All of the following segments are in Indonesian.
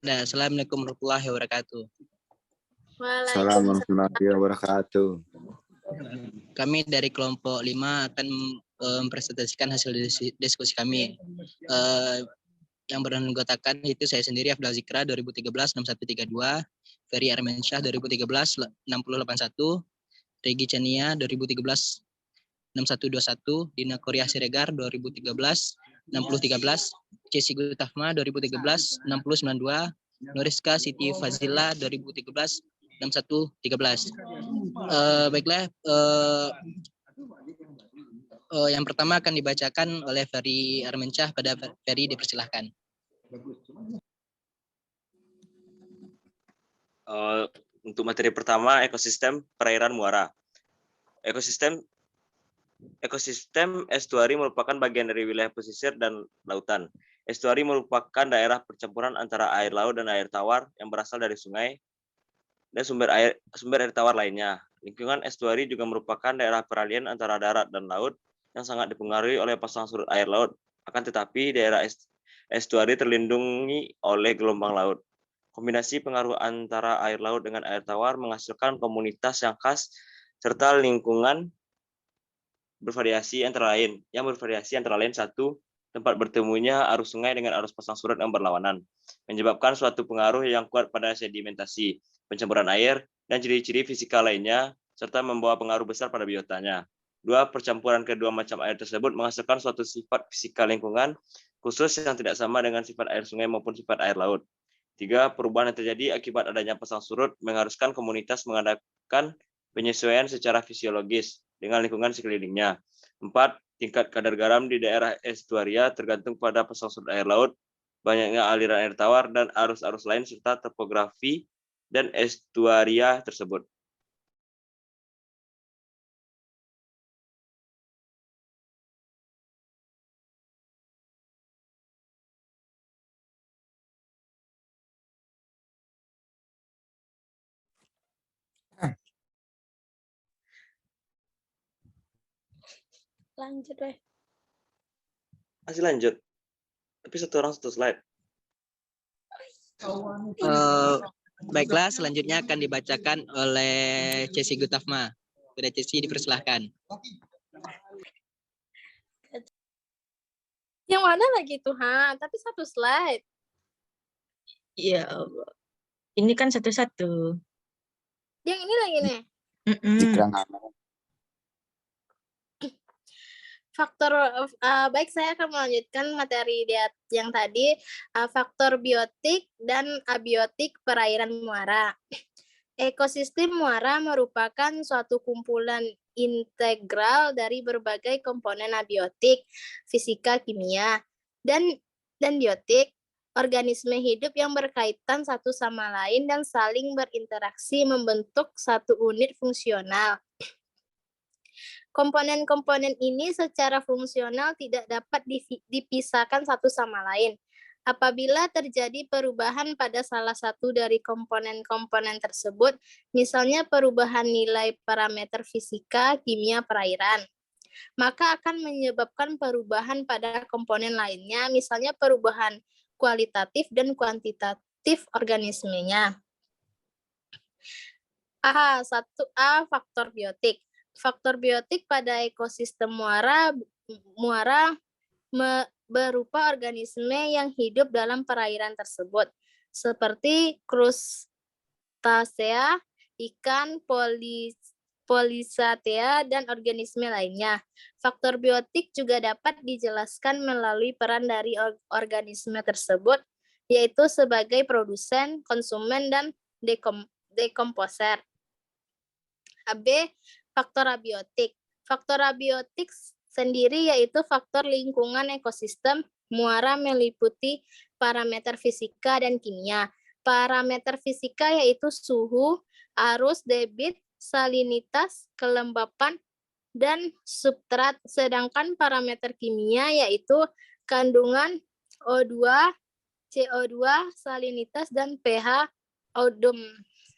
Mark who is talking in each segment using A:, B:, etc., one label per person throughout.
A: Nah, assalamualaikum warahmatullahi wabarakatuh.
B: Assalamualaikum warahmatullahi wabarakatuh.
A: Kami dari kelompok 5 akan mempresentasikan hasil diskusi kami. Yang beranggotakan itu saya sendiri, Afdal Zikra 2013-6132, Ferry Armansyah 2013-6081, Regi Chania 2013-6121, Dina Korea Siregar 2013-6013, Cesi Gutafma 2013-6092, Noriska Siti Fazila 2013-6113. Baiklah, yang pertama akan dibacakan oleh Ferry Armansyah. Pada Ferry dipersilahkan.
C: Untuk materi pertama, ekosistem perairan muara. Ekosistem estuari merupakan bagian dari wilayah pesisir dan lautan. Estuari merupakan daerah percampuran antara air laut dan air tawar yang berasal dari sungai dan sumber air tawar lainnya. Lingkungan estuari juga merupakan daerah peralihan antara darat dan laut yang sangat dipengaruhi oleh pasang surut air laut. Akan tetapi daerah estuari terlindungi oleh gelombang laut. Kombinasi pengaruh antara air laut dengan air tawar menghasilkan komunitas yang khas serta lingkungan bervariasi antara lain. Satu, tempat bertemunya arus sungai dengan arus pasang surut yang berlawanan, menyebabkan suatu pengaruh yang kuat pada sedimentasi, pencampuran air, dan ciri-ciri fisika lainnya, serta membawa pengaruh besar pada biotanya. Dua, percampuran kedua macam air tersebut menghasilkan suatu sifat fisika lingkungan khusus yang tidak sama dengan sifat air sungai maupun sifat air laut. Tiga, perubahan yang terjadi akibat adanya pasang surut mengharuskan komunitas mengadakan penyesuaian secara fisiologis dengan lingkungan sekelilingnya. Empat, tingkat kadar garam di daerah estuaria tergantung pada pasang surut air laut, banyaknya aliran air tawar, dan arus-arus lain, serta topografi dan estuaria tersebut.
D: Lanjut weh.
C: Masih lanjut, tapi satu orang satu slide.
A: Baiklah, selanjutnya akan dibacakan oleh Cesi Gutafma. Pada Cesi dipersilahkan.
D: Yang mana lagi tuh, tapi satu slide.
E: Iya, ini kan satu-satu.
D: Yang ini lagi nih. Faktor baik, saya akan melanjutkan materi yang tadi, faktor biotik dan abiotik perairan muara. Ekosistem muara merupakan suatu kumpulan integral dari berbagai komponen abiotik, fisika, kimia, dan biotik, organisme hidup yang berkaitan satu sama lain dan saling berinteraksi membentuk satu unit fungsional. Komponen-komponen ini secara fungsional tidak dapat dipisahkan satu sama lain. Apabila terjadi perubahan pada salah satu dari komponen-komponen tersebut, misalnya perubahan nilai parameter fisika, kimia perairan, maka akan menyebabkan perubahan pada komponen lainnya, misalnya perubahan kualitatif dan kuantitatif organismenya. 1A, faktor biotik. Faktor biotik pada ekosistem muara berupa organisme yang hidup dalam perairan tersebut, seperti krustasea, ikan, polisatea, dan organisme lainnya. Faktor biotik juga dapat dijelaskan melalui peran dari organisme tersebut, yaitu sebagai produsen, konsumen, dan dekomposer. B. Faktor abiotik. Faktor abiotik sendiri yaitu faktor lingkungan ekosistem muara meliputi parameter fisika dan kimia. Parameter fisika yaitu suhu, arus, debit, salinitas, kelembapan, dan substrat. Sedangkan parameter kimia yaitu kandungan O2, CO2, salinitas, dan pH odom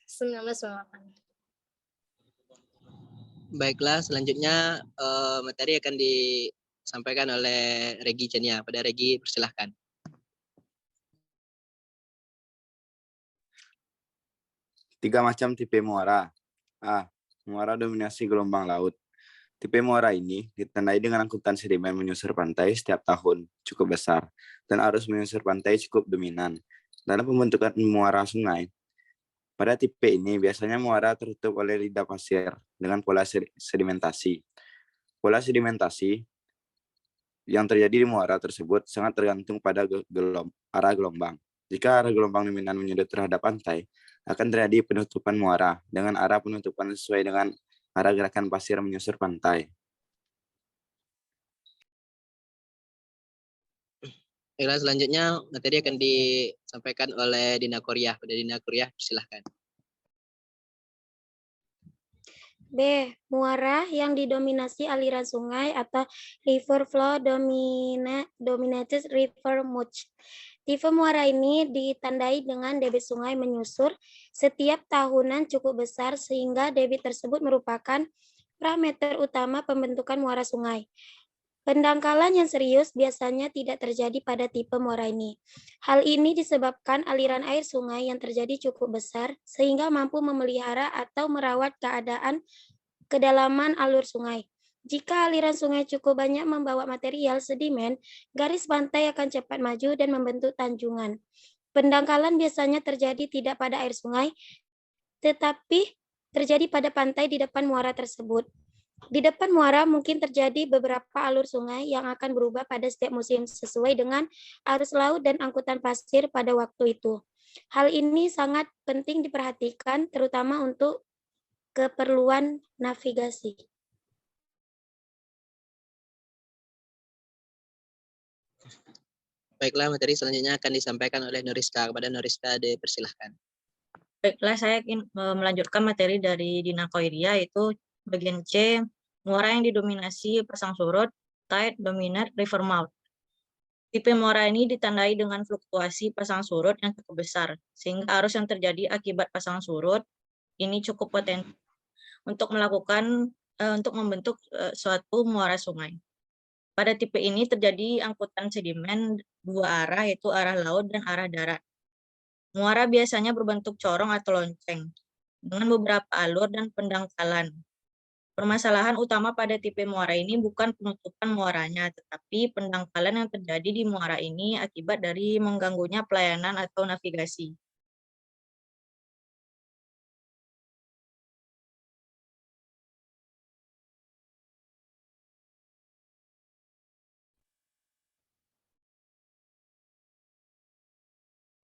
D: 1998.
A: Baiklah, selanjutnya materi akan disampaikan oleh Regi Chania. Pada Regi, persilahkan.
B: 3 macam tipe muara. A. Muara dominasi gelombang laut. Tipe muara ini ditandai dengan angkutan sedimen menyusur pantai setiap tahun cukup besar dan arus menyusur pantai cukup dominan. Dalam pembentukan muara sungai, pada tipe ini biasanya muara tertutup oleh lidah pasir dengan pola sedimentasi. Pola sedimentasi yang terjadi di muara tersebut sangat tergantung pada arah gelombang. Jika arah gelombang dominan menyudut terhadap pantai, akan terjadi penutupan muara dengan arah penutupan sesuai dengan arah gerakan pasir menyusur pantai.
A: Baiklah, selanjutnya materi akan disampaikan oleh Dina Korea. Pada Dina Korea, silahkan.
F: B. Muara yang didominasi aliran sungai atau river flow dominated river mouth. Tipe muara ini ditandai dengan debit sungai menyusur setiap tahunan cukup besar sehingga debit tersebut merupakan parameter utama pembentukan muara sungai. Pendangkalan yang serius biasanya tidak terjadi pada tipe muara ini. Hal ini disebabkan aliran air sungai yang terjadi cukup besar sehingga mampu memelihara atau merawat keadaan kedalaman alur sungai. Jika aliran sungai cukup banyak membawa material sedimen, garis pantai akan cepat maju dan membentuk tanjungan. Pendangkalan biasanya terjadi tidak pada air sungai, tetapi terjadi pada pantai di depan muara tersebut. Di depan muara mungkin terjadi beberapa alur sungai yang akan berubah pada setiap musim sesuai dengan arus laut dan angkutan pasir pada waktu itu. Hal ini sangat penting diperhatikan terutama untuk keperluan navigasi.
A: Baiklah, materi selanjutnya akan disampaikan oleh Nuriska. Kepada Nuriska, dipersilahkan.
E: Baiklah, saya ingin melanjutkan materi dari Dina Koiria, yaitu bagian C, muara yang didominasi pasang surut, tide, dominant, river mouth. Tipe muara ini ditandai dengan fluktuasi pasang surut yang cukup besar, sehingga arus yang terjadi akibat pasang surut ini cukup potensi untuk membentuk suatu muara sungai. Pada tipe ini terjadi angkutan sedimen dua arah, yaitu arah laut dan arah darat. Muara biasanya berbentuk corong atau lonceng, dengan beberapa alur dan pendangkalan. Permasalahan utama pada tipe muara ini bukan penutupan muaranya, tetapi pendangkalan yang terjadi di muara ini akibat dari mengganggunya pelayanan atau navigasi.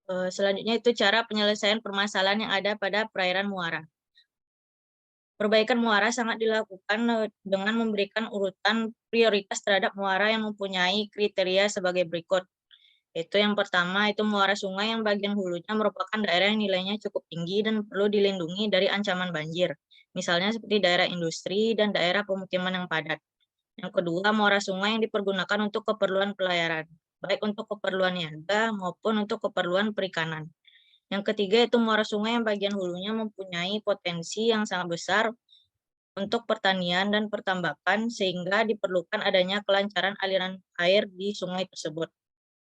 E: Selanjutnya itu cara penyelesaian permasalahan yang ada pada perairan muara. Perbaikan muara sangat dilakukan dengan memberikan urutan prioritas terhadap muara yang mempunyai kriteria sebagai berikut. Itu yang pertama, itu muara sungai yang bagian hulunya merupakan daerah yang nilainya cukup tinggi dan perlu dilindungi dari ancaman banjir. Misalnya seperti daerah industri dan daerah pemukiman yang padat. Yang kedua, muara sungai yang dipergunakan untuk keperluan pelayaran, baik untuk keperluan niaga maupun untuk keperluan perikanan. Yang ketiga itu muara sungai yang bagian hulunya mempunyai potensi yang sangat besar untuk pertanian dan pertambakan sehingga diperlukan adanya kelancaran aliran air di sungai tersebut.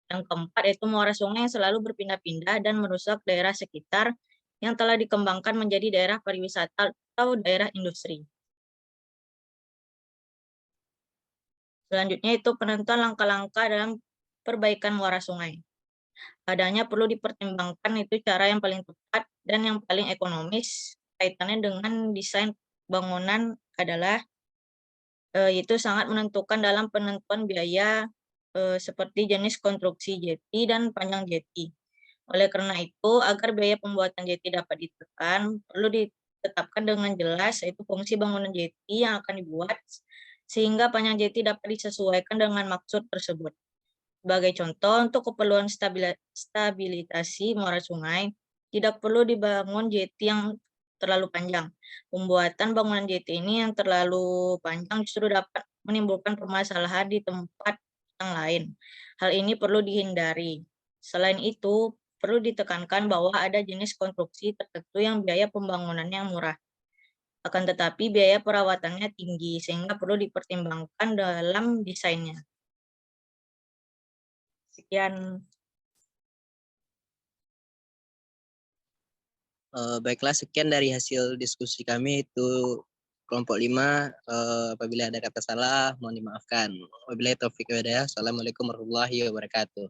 E: Yang keempat itu muara sungai yang selalu berpindah-pindah dan merusak daerah sekitar yang telah dikembangkan menjadi daerah pariwisata atau daerah industri. Selanjutnya itu penentuan langkah-langkah dalam perbaikan muara sungai. Adanya perlu dipertimbangkan itu cara yang paling tepat dan yang paling ekonomis kaitannya dengan desain bangunan adalah itu sangat menentukan dalam penentuan biaya seperti jenis konstruksi jeti dan panjang jeti. Oleh karena itu, agar biaya pembuatan jeti dapat ditekan, perlu ditetapkan dengan jelas yaitu fungsi bangunan jeti yang akan dibuat sehingga panjang jeti dapat disesuaikan dengan maksud tersebut. Sebagai contoh, untuk keperluan stabilisasi muara sungai, tidak perlu dibangun jeti yang terlalu panjang. Pembuatan bangunan jeti ini yang terlalu panjang justru dapat menimbulkan permasalahan di tempat yang lain. Hal ini perlu dihindari. Selain itu, perlu ditekankan bahwa ada jenis konstruksi tertentu yang biaya pembangunannya murah. Akan tetapi biaya perawatannya tinggi, sehingga perlu dipertimbangkan dalam desainnya. Sekian.
A: Baiklah, sekian dari hasil diskusi kami itu kelompok 5. Apabila ada kata salah, mohon dimaafkan. Wabillahi taufiq wal hidayah. Assalamualaikum warahmatullahi wabarakatuh.